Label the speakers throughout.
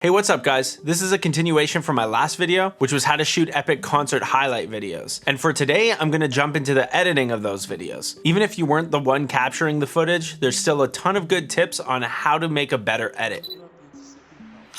Speaker 1: Hey, what's up guys? This is a continuation from my last video, which was how to shoot epic concert highlight videos. And for today, I'm gonna jump into the editing of those videos. Even if you weren't the one capturing the footage, there's still a ton of good tips on how to make a better edit.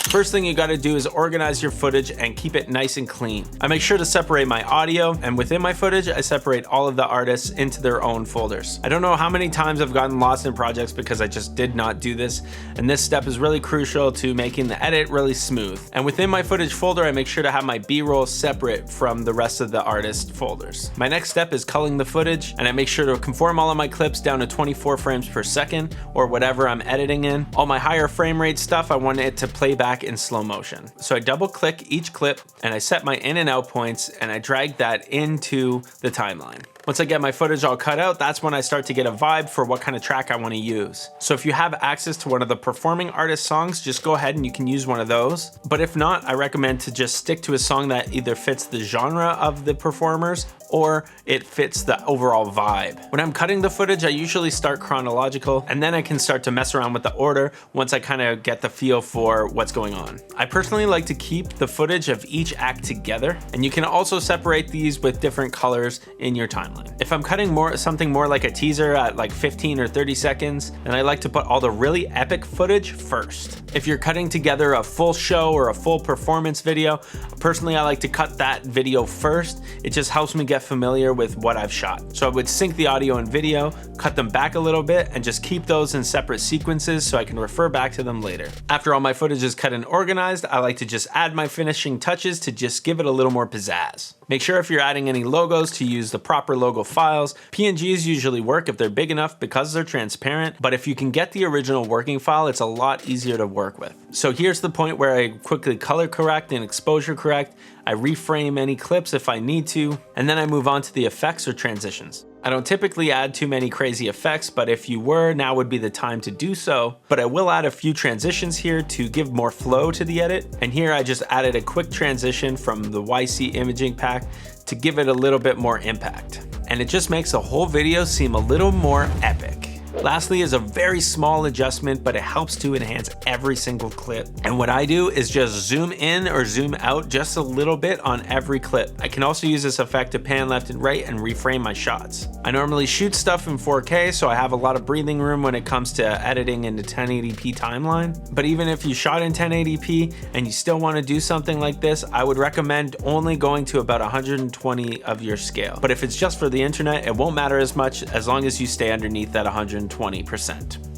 Speaker 1: First thing you gotta do is organize your footage and keep it nice and clean. I make sure to separate my audio, and within my footage, I separate all of the artists into their own folders. I don't know how many times I've gotten lost in projects because I just did not do this, and this step is really crucial to making the edit really smooth. And within my footage folder, I make sure to have my B-roll separate from the rest of the artist folders. My next step is culling the footage, and I make sure to conform all of my clips down to 24 frames per second, or whatever I'm editing in. All my higher frame rate stuff, I want it to play back in slow motion. So I double click each clip and I set my in and out points and I drag that into the timeline. Once I get my footage all cut out, that's when I start to get a vibe for what kind of track I want to use. So if you have access to one of the performing artist songs, just go ahead and you can use one of those. But if not, I recommend to just stick to a song that either fits the genre of the performers or it fits the overall vibe. When I'm cutting the footage, I usually start chronological and then I can start to mess around with the order once I kind of get the feel for what's going on. I personally like to keep the footage of each act together, and you can also separate these with different colors in your timeline. If I'm cutting something more like a teaser at like 15 or 30 seconds, then I like to put all the really epic footage first. If you're cutting together a full show or a full performance video, personally I like to cut that video first. It just helps me get familiar with what I've shot. So I would sync the audio and video, cut them back a little bit, and just keep those in separate sequences so I can refer back to them later. After all my footage is cut and organized, I like to just add my finishing touches to just give it a little more pizzazz. Make sure if you're adding any logos to use the proper logo files. PNGs usually work if they're big enough because they're transparent, but if you can get the original working file, it's a lot easier to work with. So here's the point where I quickly color correct and exposure correct. I reframe any clips if I need to, and then I move on to the effects or transitions. I don't typically add too many crazy effects, but if you were, now would be the time to do so. But I will add a few transitions here to give more flow to the edit. And here I just added a quick transition from the YC imaging pack to give it a little bit more impact. And it just makes the whole video seem a little more epic. Lastly is a very small adjustment, but it helps to enhance every single clip. And what I do is just zoom in or zoom out just a little bit on every clip. I can also use this effect to pan left and right and reframe my shots. I normally shoot stuff in 4K, so I have a lot of breathing room when it comes to editing into 1080p timeline. But even if you shot in 1080p and you still want to do something like this, I would recommend only going to about 120 of your scale. But if it's just for the internet, it won't matter as much as long as you stay underneath that 120%.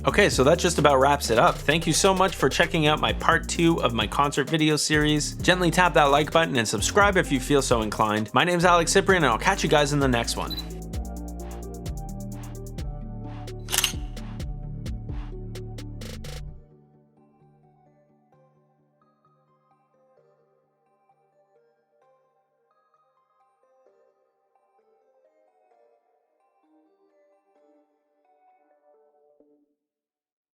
Speaker 1: Okay, so that just about wraps it up. Thank you so much for checking out my part 2 of my concert video series. Gently tap that like button and subscribe if you feel so inclined. My name's Ciprian, and I'll catch you guys in the next one.